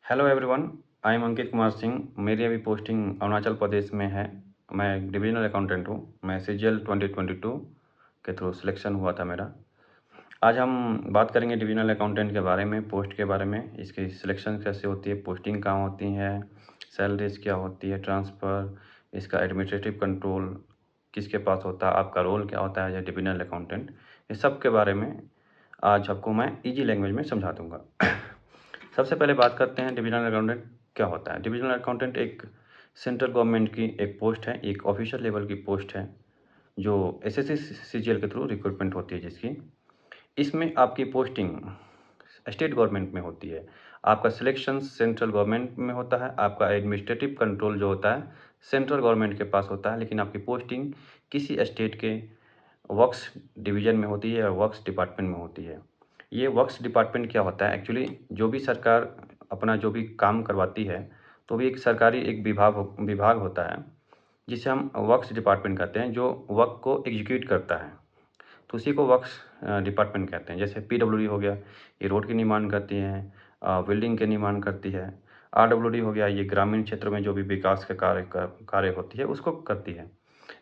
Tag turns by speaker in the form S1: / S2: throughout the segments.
S1: Hello everyone, I am Ankit Kumar Singh. मेरी अभी posting Arunachal Pradesh में है। मैं एक डिविजनल अकाउंटेंट हूँ। मैं सीजीएल 2022 के थ्रू सिलेक्शन हुआ था मेरा। आज हम बात करेंगे डिविजनल अकाउंटेंट के बारे में, पोस्ट के बारे में, इसकी सिलेक्शन कैसे होती है, पोस्टिंग कहाँ होती है, सैलरीज क्या होती है, ट्रांसफ़र, इसका एडमिनिस्ट्रेटिव कंट्रोल किसके पास होता है, आपका रोल क्या होता है एज ए डिविजनल अकाउंटेंट। इस सब के बारे में आज आपको मैं ईजी लैंग्वेज में समझा दूँगा। सबसे पहले बात करते हैं डिविजनल अकाउंटेंट क्या होता है। डिविजनल अकाउंटेंट एक सेंट्रल गवर्नमेंट की एक पोस्ट है, एक ऑफिशियल लेवल की पोस्ट है जो एसएससी सीजीएल के थ्रू रिक्रूटमेंट होती है जिसकी। इसमें आपकी पोस्टिंग स्टेट गवर्नमेंट में होती है। आपका सिलेक्शन सेंट्रल गवर्नमेंट में होता है। आपका एडमिनिस्ट्रेटिव कंट्रोल जो होता है सेंट्रल गवर्नमेंट के पास होता है, लेकिन आपकी पोस्टिंग किसी स्टेट के वर्क्स डिवीज़न में होती है या वर्क्स डिपार्टमेंट में होती है। ये वर्क्स डिपार्टमेंट क्या होता है एक्चुअली, जो भी सरकार अपना जो भी काम करवाती है तो भी एक सरकारी एक विभाग होता है जिसे हम वर्क्स डिपार्टमेंट कहते हैं, जो वर्क को एग्जीक्यूट करता है। तो उसी को वर्क्स डिपार्टमेंट कहते हैं। जैसे पीडब्ल्यूडी हो गया, ये रोड के निर्माण करती है, बिल्डिंग के निर्माण करती है। आरडब्ल्यूडी हो गया, ये ग्रामीण क्षेत्र में जो भी विकास के कार्य होती है उसको करती है।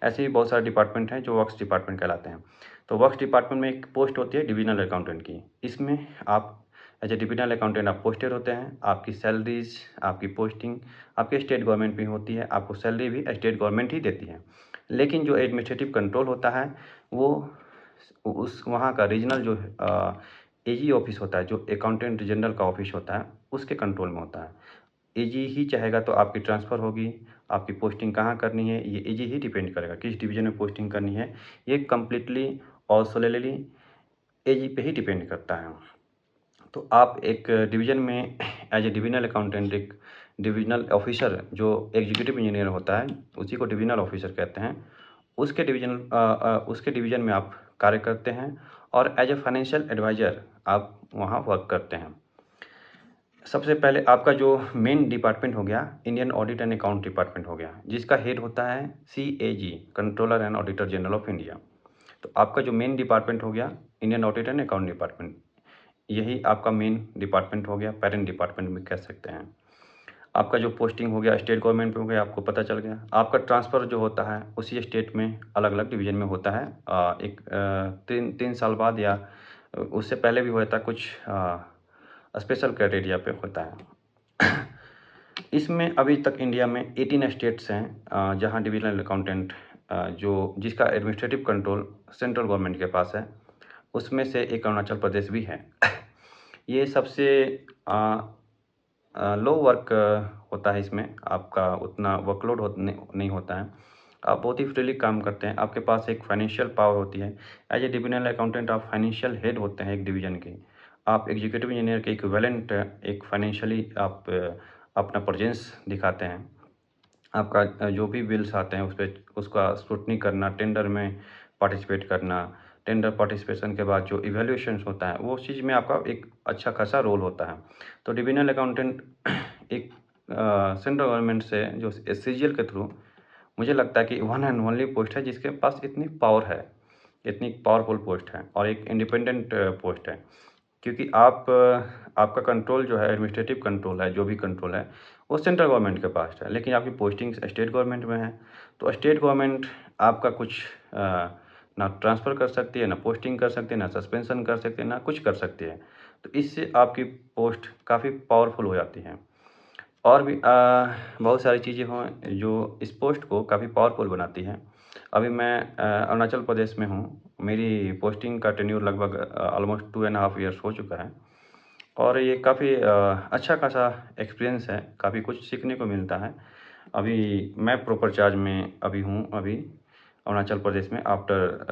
S1: ऐसे ही बहुत सारे डिपार्टमेंट हैं जो वर्क्स डिपार्टमेंट कहलाते हैं। तो वर्क्स डिपार्टमेंट में एक पोस्ट होती है डिविजनल अकाउंटेंट की। इसमें आप एज ए डिविजनल अकाउंटेंट आप पोस्टेड होते हैं। आपकी सैलरीज, आपकी पोस्टिंग आपके स्टेट गवर्नमेंट में होती है। आपको सैलरी भी स्टेट गवर्नमेंट ही देती है। लेकिन जो एडमिनिस्ट्रेटिव कंट्रोल होता है वो उस वहाँ का रीजनल जो एजी ऑफिस होता है, जो अकाउंटेंट जनरल का ऑफिस होता है, उसके कंट्रोल में होता है। एजी ही चाहेगा तो आपकी ट्रांसफ़र होगी। आपकी पोस्टिंग कहाँ करनी है ये एजी ही डिपेंड करेगा, किस डिवीज़न में पोस्टिंग करनी है ये कम्प्लीटली और सोलेली एजी पे ही डिपेंड करता है। तो आप एक डिवीज़न में एज ए डिविजनल अकाउंटेंट, एक डिविजनल ऑफिसर जो एग्जीक्यूटिव इंजीनियर होता है उसी को डिविजनल ऑफिसर कहते हैं। उसके डिवीज़न में आप कार्य करते हैं और एज ए फाइनेंशियल एडवाइज़र आप वहाँ वर्क करते हैं। सबसे पहले आपका जो मेन डिपार्टमेंट हो गया Indian audit and account department हो गया, जिसका हेड होता है CAG, controller and auditor general of India. तो आपका जो मेन डिपार्टमेंट हो गया Indian audit and account department, यही आपका मेन डिपार्टमेंट हो गया, पेरेंट डिपार्टमेंट भी कह सकते हैं। आपका जो पोस्टिंग हो गया स्टेट गवर्नमेंट में हो गया, आपको पता चल गया। आपका ट्रांसफ़र जो होता है उसी स्टेट में अलग अलग डिवीज़न में होता है। एक 3 साल बाद या उससे पहले भी होता है, कुछ स्पेशल क्राइटेरिया पे होता है। इसमें अभी तक इंडिया में 18 स्टेट्स हैं जहाँ डिविजनल अकाउंटेंट जो जिसका एडमिनिस्ट्रेटिव कंट्रोल सेंट्रल गवर्नमेंट के पास है, उसमें से एक अरुणाचल प्रदेश भी है। ये सबसे लो वर्क होता है। इसमें आपका उतना वर्कलोड नहीं होता है। आप बहुत ही फ्रीली काम करते हैं। आपके पास एक फाइनेंशियल पावर होती है। एज ए डिविजनल अकाउंटेंट आप फाइनेंशियल हेड होते हैं एक डिवीज़न के। आप एग्जीक्यूटिव इंजीनियर के इक्विवेलेंट एक फाइनेंशियली आप अपना प्रेजेंस दिखाते हैं। आपका जो भी बिल्स आते हैं उस पे उसका स्क्रूटनी करना, टेंडर में पार्टिसिपेट करना, टेंडर पार्टिसिपेशन के बाद जो इवैल्यूएशंस होता है वो उस चीज़ में आपका एक अच्छा खासा रोल होता है। तो डिविजनल अकाउंटेंट एक सेंट्रल गवर्नमेंट से जो सीजीएल के थ्रू मुझे लगता है कि वन एंड ओनली पोस्ट है जिसके पास इतनी पावर है, इतनी पावरफुल पोस्ट है और एक इंडिपेंडेंट पोस्ट है। क्योंकि आपका कंट्रोल जो है एडमिनिस्ट्रेटिव कंट्रोल है, जो भी कंट्रोल है वो सेंट्रल गवर्नमेंट के पास है, लेकिन आपकी पोस्टिंग स्टेट गवर्नमेंट में है। तो स्टेट गवर्नमेंट आपका कुछ ना ट्रांसफ़र कर सकती है, ना पोस्टिंग कर सकती है, ना सस्पेंशन कर सकती है, ना कुछ कर सकती है। तो इससे आपकी पोस्ट काफ़ी पावरफुल हो जाती है। और भी बहुत सारी चीज़ें हों जो इस पोस्ट को काफ़ी पावरफुल बनाती हैं। अभी मैं अरुणाचल प्रदेश में हूँ। मेरी पोस्टिंग का टेन्योर लगभग ऑलमोस्ट 2.5 ईयर्स हो चुका है और ये काफ़ी अच्छा खासा एक्सपीरियंस है, काफ़ी कुछ सीखने को मिलता है। अभी मैं प्रॉपर चार्ज में अभी हूँ अरुणाचल प्रदेश में आफ्टर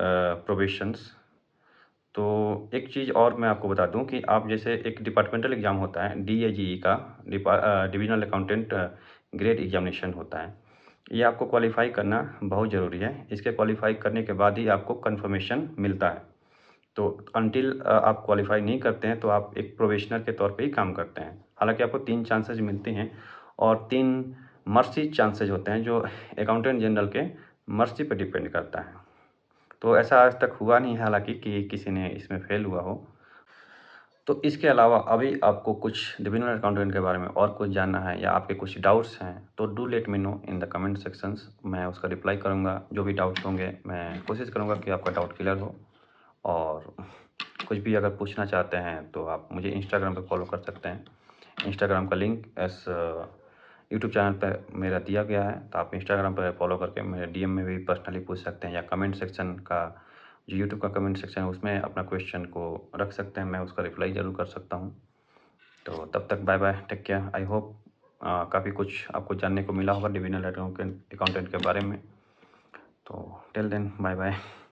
S1: प्रोबेशंस। तो एक चीज़ और मैं आपको बता दूं कि आप जैसे एक डिपार्टमेंटल एग्ज़ाम होता है डीएजीई का, डिविजनल अकाउंटेंट ग्रेड एग्जामिनेशन होता है। ये आपको क्वालिफ़ाई करना बहुत ज़रूरी है। इसके क्वालिफ़ाई करने के बाद ही आपको कन्फर्मेशन मिलता है। तो अनटिल आप क्वालिफ़ाई नहीं करते हैं तो आप एक प्रोबेशनर के तौर पे ही काम करते हैं। हालाँकि आपको 3 चांसेस मिलते हैं और 3 मर्सी चांसेस होते हैं जो अकाउंटेंट जनरल के मर्सी पे डिपेंड करता है। तो ऐसा आज तक हुआ नहीं है हालाँकि कि किसी ने इसमें फ़ेल हुआ हो। तो इसके अलावा अभी आपको कुछ डिविजनल अकाउंटेंट के बारे में और कुछ जानना है या आपके कुछ डाउट्स हैं, तो do let me know in the comment sections. मैं उसका रिप्लाई करूँगा। जो भी डाउट्स होंगे मैं कोशिश करूँगा कि आपका डाउट क्लियर हो। और कुछ भी अगर पूछना चाहते हैं तो आप मुझे इंस्टाग्राम पे फॉलो कर सकते हैं। इंस्टाग्राम का लिंक यूट्यूब चैनल पे मेरा दिया गया है, तो आप इंस्टाग्राम पर फॉलो करके मेरे डीएम में भी पर्सनली पूछ सकते हैं, या कमेंट सेक्शन का जो यूट्यूब का कमेंट सेक्शन है उसमें अपना क्वेश्चन को रख सकते हैं। मैं उसका रिप्लाई ज़रूर कर सकता हूँ। तो तब तक bye bye, take care. I hope काफ़ी कुछ आपको जानने को मिला होगा डिविजनल अकाउंटेंट के बारे में। तो टिल देन बाय बाय।